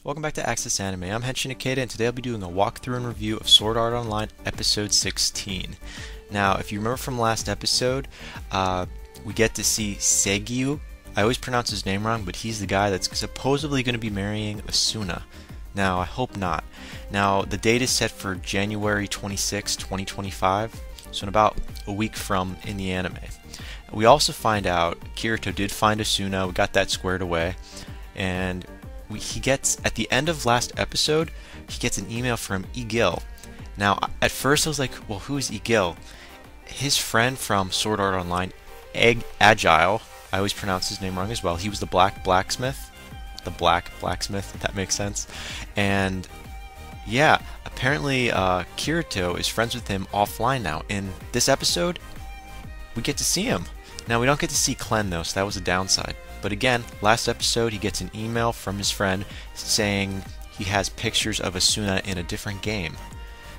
welcome back to Access Anime. I'm Henshin Ikeda, and today I'll be doing a walkthrough and review of Sword Art Online Episode 16. Now, if you remember from last episode, we get to see Segiu. I always pronounce his name wrong, but he's the guy that's supposedly going to be marrying Asuna. Now, I hope not. Now, the date is set for January 26, 2025, so in about a week from in the anime. We also find out Kirito did find Asuna, we got that squared away, and he gets, at the end of last episode, he gets an email from Agil. Now, at first I was like, well, who is Agil? His friend from Sword Art Online, Agil, I always pronounce his name wrong as well, he was the black blacksmith, if that makes sense. And yeah, apparently Kirito is friends with him offline now. In this episode, we get to see him. Now, we don't get to see Klen though, so that was a downside. But again, last episode he gets an email from his friend saying he has pictures of Asuna in a different game.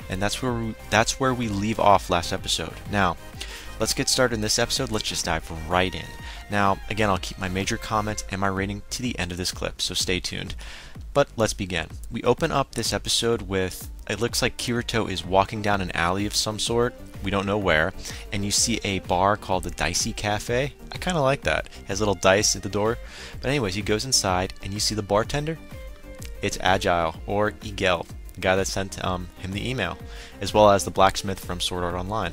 And that's where we leave off last episode. Now, let's get started in this episode. Let's just dive right in. Now, again, I'll keep my major comments and my rating to the end of this clip, so stay tuned. But let's begin. We open up this episode with, it looks like Kirito is walking down an alley of some sort, we don't know where, and you see a bar called the Dicey Cafe. I kind of like that. It has little dice at the door. But anyways, he goes inside and you see the bartender. It's Agil, or Agil, the guy that sent him the email, as well as the blacksmith from Sword Art Online.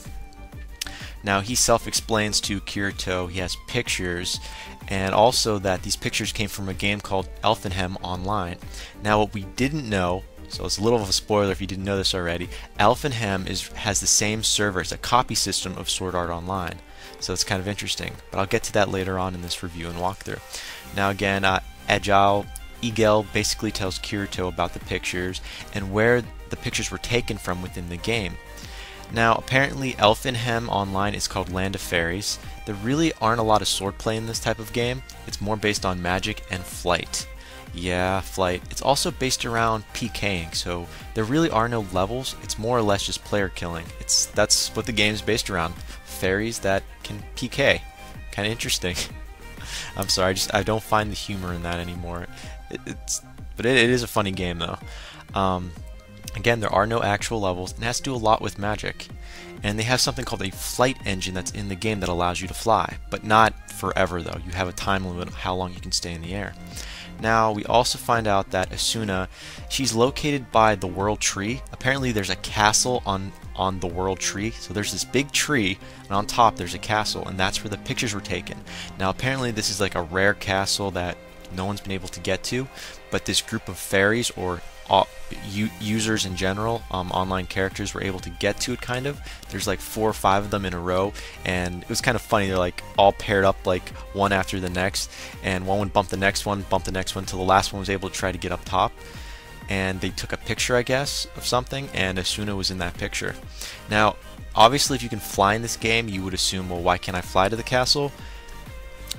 Now, he self-explains to Kirito he has pictures, and also that these pictures came from a game called Elfenhem Online. Now, what we didn't know, so it's a little of a spoiler if you didn't know this already, Elfenhem has the same server, it's a copy system of Sword Art Online. So it's kind of interesting, but I'll get to that later on in this review and walkthrough. Now again, Agil basically tells Kirito about the pictures and where the pictures were taken from within the game. Now, apparently Elfenhem Online is called Land of Fairies. There really aren't a lot of swordplay in this type of game. It's more based on magic and flight. Yeah, flight. It's also based around PKing, so there really are no levels. It's more or less just player killing. That's what the game is based around. Fairies that can PK. Kind of interesting. I'm sorry, I don't find the humor in that anymore. But it is a funny game though. Again, there are no actual levels, and it has to do a lot with magic. And they have something called a flight engine that's in the game that allows you to fly, but not forever though. You have a time limit of how long you can stay in the air. Now, we also find out that Asuna, she's located by the World Tree. Apparently there's a castle on the World Tree. So there's this big tree, and on top there's a castle, and that's where the pictures were taken. Now, apparently this is like a rare castle that no one's been able to get to, but this group of fairies, or users in general, online characters, were able to get to it, kind of. There's like 4 or 5 of them in a row, and it was kind of funny. They're like all paired up like one after the next, and one would bump the next one, until the last one was able to try to get up top. And they took a picture, I guess, of something, and Asuna was in that picture. Now, obviously, if you can fly in this game, you would assume, well, why can't I fly to the castle?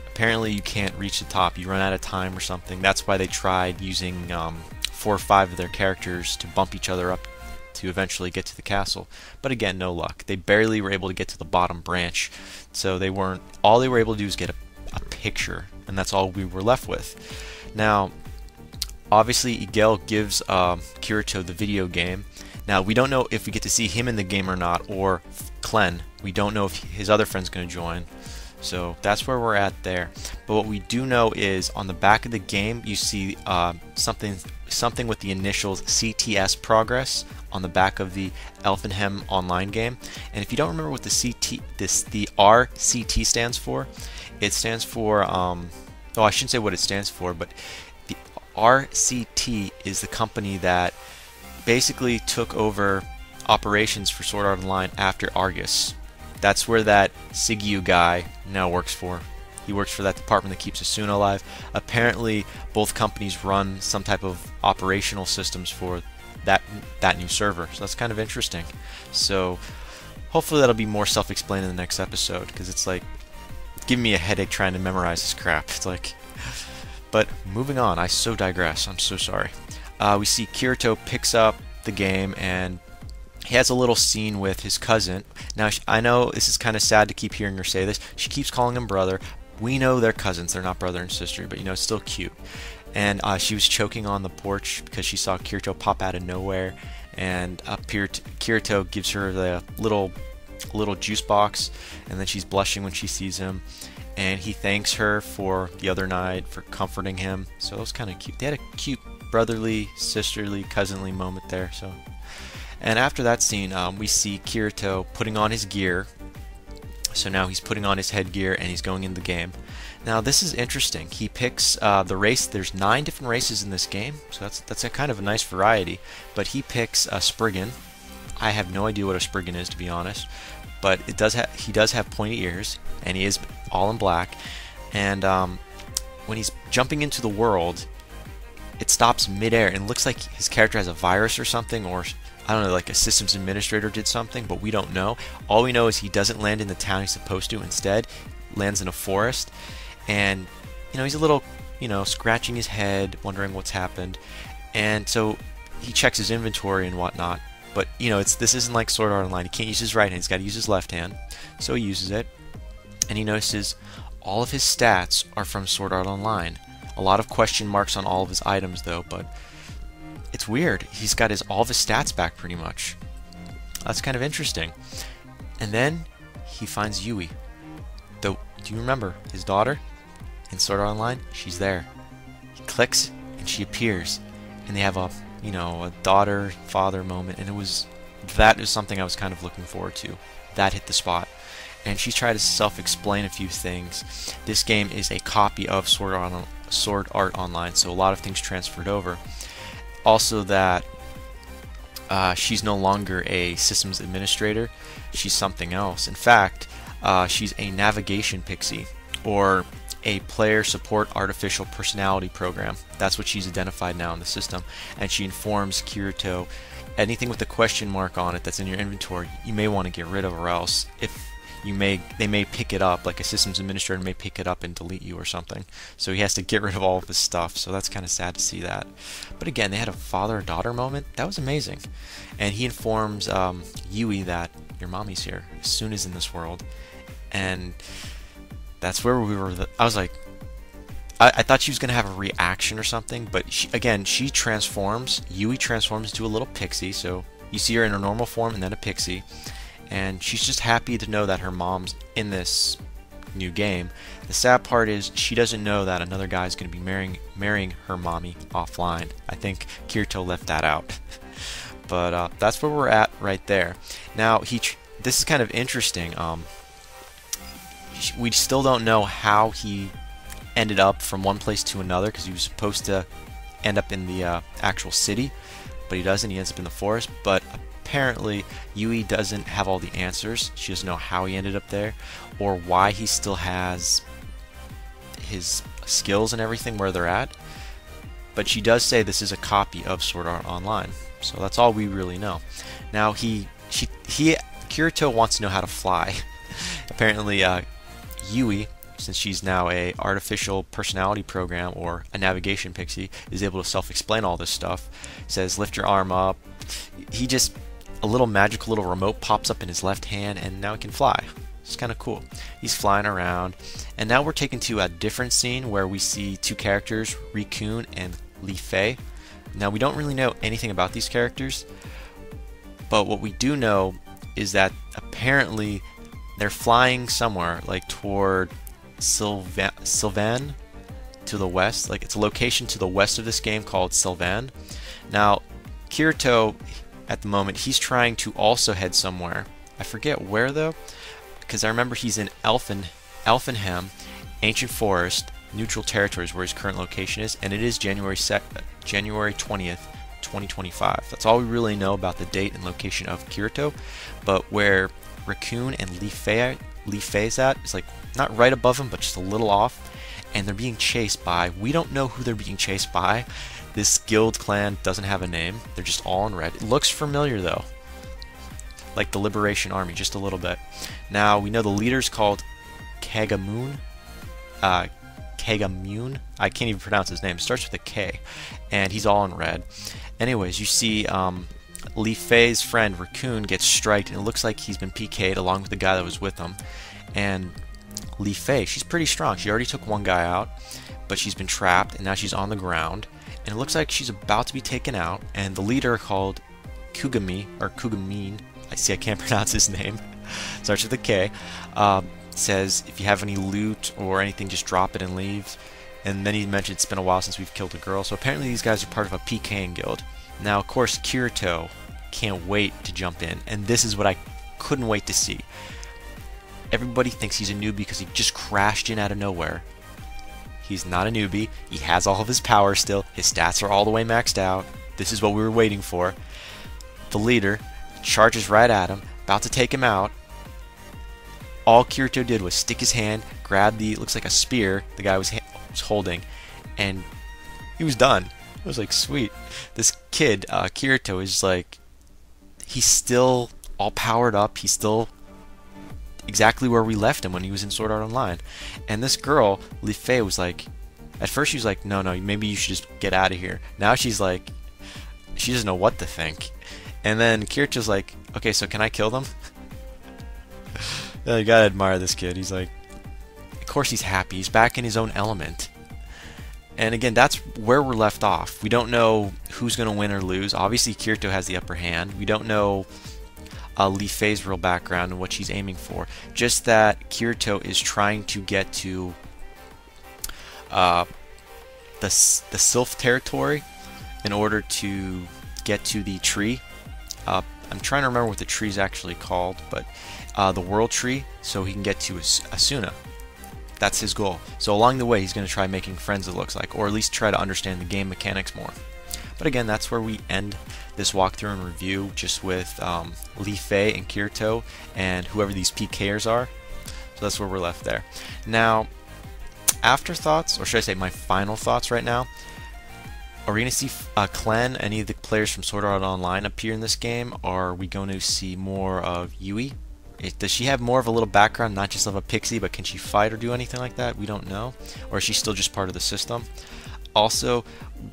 Apparently, you can't reach the top. You run out of time or something. That's why they tried using 4 or 5 of their characters to bump each other up to eventually get to the castle. But again, no luck. They barely were able to get to the bottom branch. So all they were able to do is get a picture, and that's all we were left with. Now, obviously, Agil gives Kirito the video game. Now, we don't know if we get to see him in the game or not, or Klen. We don't know if his other friend's going to join. So that's where we're at there. But what we do know is on the back of the game, you see something with the initials CTS progress on the back of the Elfenhem Online game. And if you don't remember what the RCT stands for, it stands for, oh, I shouldn't say what it stands for, but the RCT is the company that basically took over operations for Sword Art Online after Argus. That's where that Segiu guy now works for. He works for that department that keeps Asuna alive. Apparently, both companies run some type of operational systems for that new server. So that's kind of interesting. So hopefully that'll be more self-explained in the next episode, because it's like giving me a headache trying to memorize this crap. It's like, but moving on. I so digress. I'm so sorry. We see Kirito picks up the game, and he has a little scene with his cousin. Now, I know this is kind of sad to keep hearing her say this. She keeps calling him brother. We know they're cousins. They're not brother and sister, but you know, it's still cute. and she was choking on the porch because she saw Kirito pop out of nowhere, and Kirito gives her the little juice box, and then she's blushing when she sees him, and he thanks her for the other night for comforting him. So it was kind of cute. They had a cute brotherly, sisterly, cousinly moment there. So, and after that scene, we see Kirito putting on his gear. So now he's putting on his headgear and he's going in the game. Now this is interesting. He picks the race. There's 9 different races in this game, so that's a kind of a nice variety. But he picks a Spriggan. I have no idea what a Spriggan is, to be honest. But he does have pointy ears, and he is all in black. And when he's jumping into the world, it stops midair, and it looks like his character has a virus or something, or I don't know, like a systems administrator did something, but we don't know. All we know is he doesn't land in the town he's supposed to. Instead, lands in a forest, and he's a little, scratching his head, wondering what's happened. And so he checks his inventory and whatnot. But this isn't like Sword Art Online. He can't use his right hand. He's got to use his left hand. So he uses it, and he notices all of his stats are from Sword Art Online. A lot of question marks on all of his items, though, but it's weird. He's got all of his stats back pretty much. That's kind of interesting. And then he finds Yui. Do you remember his daughter in Sword Art Online? She's there. He clicks and she appears, and they have a daughter-father moment, and that is something I was kind of looking forward to. That hit the spot. And she's tried to self-explain a few things. This game is a copy of Sword Art Online, so a lot of things transferred over. Also that she's no longer a systems administrator. She's something else. In fact, she's a navigation pixie, or a player support artificial personality program. That's what she's identified now in the system. And she informs Kirito, anything with a question mark on it that's in your inventory, you may want to get rid of, or else they may pick it up, like a systems administrator may pick it up and delete you or something. So he has to get rid of all of his stuff. So that's kind of sad to see that. But again, they had a father-daughter moment. That was amazing. And he informs Yui that your mommy's here as soon as in this world. And that's where we were. I was like, I thought she was going to have a reaction or something. But she transforms. Yui transforms into a little pixie. So you see her in her normal form and then a pixie. And she's just happy to know that her mom's in this new game. The sad part is she doesn't know that another guy is going to be marrying her mommy offline. I think Kirito left that out. But that's where we're at right there. Now, this is kind of interesting. We still don't know how he ended up from one place to another, because he was supposed to end up in the actual city, but he doesn't. He ends up in the forest. But apparently Yui doesn't have all the answers. She doesn't know how he ended up there, or why he still has his skills and everything where they're at. But she does say this is a copy of Sword Art Online, so that's all we really know. Now Kirito wants to know how to fly. Apparently Yui, since she's now a artificial personality program, or a navigation pixie, is able to self-explain all this stuff. Says lift your arm up. A little magical little remote pops up in his left hand, and now he can fly. It's kind of cool. He's flying around, and now we're taken to a different scene where we see 2 characters, Rikun and Li Fei. Now we don't really know anything about these characters, but what we do know is that apparently they're flying somewhere, like toward Sylvan to the west. Like, it's a location to the west of this game called Sylvan. Now Kirito, at the moment, he's trying to also head somewhere. I forget where though, because I remember he's in Elfinham, Ancient Forest, Neutral Territories, where his current location is, and it is January 20th, 2025. That's all we really know about the date and location of Kirito. But where Raccoon and Li Fei's at is like not right above him, but just a little off, and they're being chased by, we don't know who they're being chased by. This guild clan doesn't have a name. They're just all in red. It looks familiar though, like the Liberation Army, just a little bit. Now we know the leader's called Kagamun. Kagamun. I can't even pronounce his name. It starts with a K, and he's all in red. Anyways, you see Li Fei's friend Raccoon gets striked, and it looks like he's been PK'd along with the guy that was with him. And Li Fei, she's pretty strong. She already took one guy out, but she's been trapped, and now she's on the ground, and it looks like she's about to be taken out, and the leader called Kugami, or Kugamin, I can't pronounce his name, starts with a K, says if you have any loot or anything, just drop it and leave. And then he mentioned it's been a while since we've killed a girl, so apparently these guys are part of a PKing guild. Now, of course, Kirito can't wait to jump in, and this is what I couldn't wait to see. Everybody thinks he's a newbie because he just crashed in out of nowhere. He's not a newbie. He has all of his power still. His stats are all the way maxed out. This is what we were waiting for. The leader charges right at him, about to take him out. All Kirito did was stick his hand, grab the, looks like a spear the guy was holding, and he was done. I was like, sweet. This kid, Kirito, is like, he's still all powered up. He's still exactly where we left him when he was in Sword Art Online. And this girl, Li Fei, was like, at first she was like, no, maybe you should just get out of here. Now she's like, she doesn't know what to think. And then Kirito's like, okay, so can I kill them? You gotta admire this kid. He's like, of course he's happy. He's back in his own element. And again, that's where we're left off. We don't know who's going to win or lose. Obviously, Kirito has the upper hand. We don't know Li Fei's real background and what she's aiming for. Just that Kirito is trying to get to the Sylph territory in order to get to the tree. I'm trying to remember what the tree is actually called, but the World Tree, so he can get to Asuna. That's his goal. So along the way, he's going to try making friends, it looks like, or at least try to understand the game mechanics more. But again, that's where we end this walkthrough and review, just with Li Fei and Kirito and whoever these PKers are. So that's where we're left there. Now, afterthoughts, or should I say my final thoughts right now, are we going to see Clan, any of the players from Sword Art Online appear in this game? Or are we going to see more of Yui? Does she have more of a little background, not just of a pixie, but can she fight or do anything like that? We don't know. Or is she still just part of the system? Also,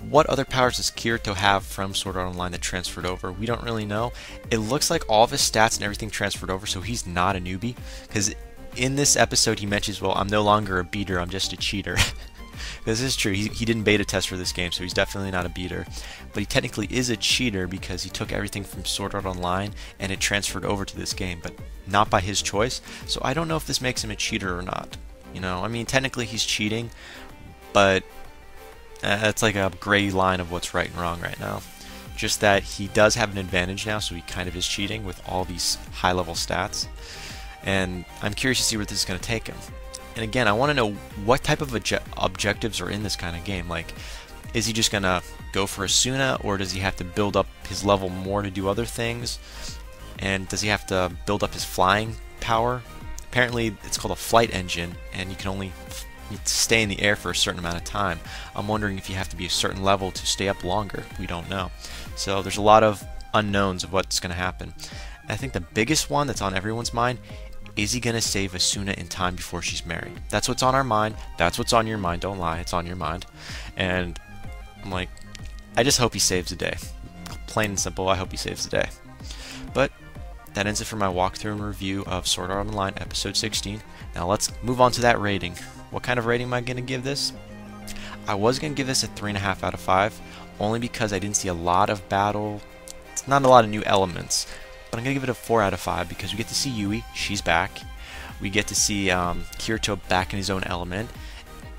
what other powers does Kirito have from Sword Art Online that transferred over? We don't really know. It looks like all of his stats and everything transferred over, so he's not a newbie. Because in this episode he mentions, well, I'm no longer a beater, I'm just a cheater. This is true. He didn't beta test for this game, so he's definitely not a beater. But he technically is a cheater because he took everything from Sword Art Online and it transferred over to this game, but not by his choice. So I don't know if this makes him a cheater or not. You know, I mean, technically he's cheating, but it's like a gray line of what's right and wrong right now. Just that he does have an advantage now, so he kind of is cheating with all these high-level stats. And I'm curious to see where this is going to take him. And again, I want to know what type of objectives are in this kind of game. Like, is he just going to go for Asuna, or does he have to build up his level more to do other things? And does he have to build up his flying power? Apparently, it's called a flight engine, and you can only stay in the air for a certain amount of time. I'm wondering if you have to be a certain level to stay up longer. We don't know. So there's a lot of unknowns of what's going to happen. And I think the biggest one that's on everyone's mind, is he going to save Asuna in time before she's married? That's what's on our mind. That's what's on your mind. Don't lie. It's on your mind. And I'm like, I just hope he saves the day. Plain and simple, I hope he saves the day. But that ends it for my walkthrough and review of Sword Art Online Episode 16. Now let's move on to that rating. What kind of rating am I going to give this? I was going to give this a 3.5 out of 5, only because I didn't see a lot of battle. It's not a lot of new elements. But I'm going to give it a 4 out of 5 because we get to see Yui, she's back. We get to see Kirito back in his own element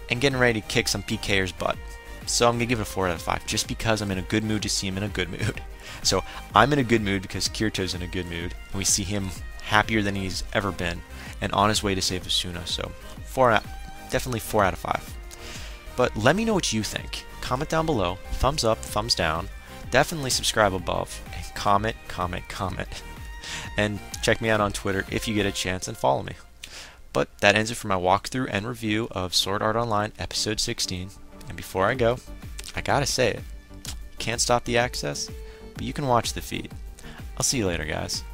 and getting ready to kick some PKers' butt. So I'm going to give it a 4 out of 5 just because I'm in a good mood to see him in a good mood. So I'm in a good mood because Kirito's in a good mood, and we see him happier than he's ever been and on his way to save Asuna. So definitely 4 out of 5. But let me know what you think. Comment down below, thumbs up, thumbs down, definitely subscribe above, and comment. And check me out on Twitter if you get a chance and follow me. But that ends it for my walkthrough and review of Sword Art Online Episode 16. And before I go, I gotta say it. You can't stop the access, but you can watch the feed. I'll see you later, guys.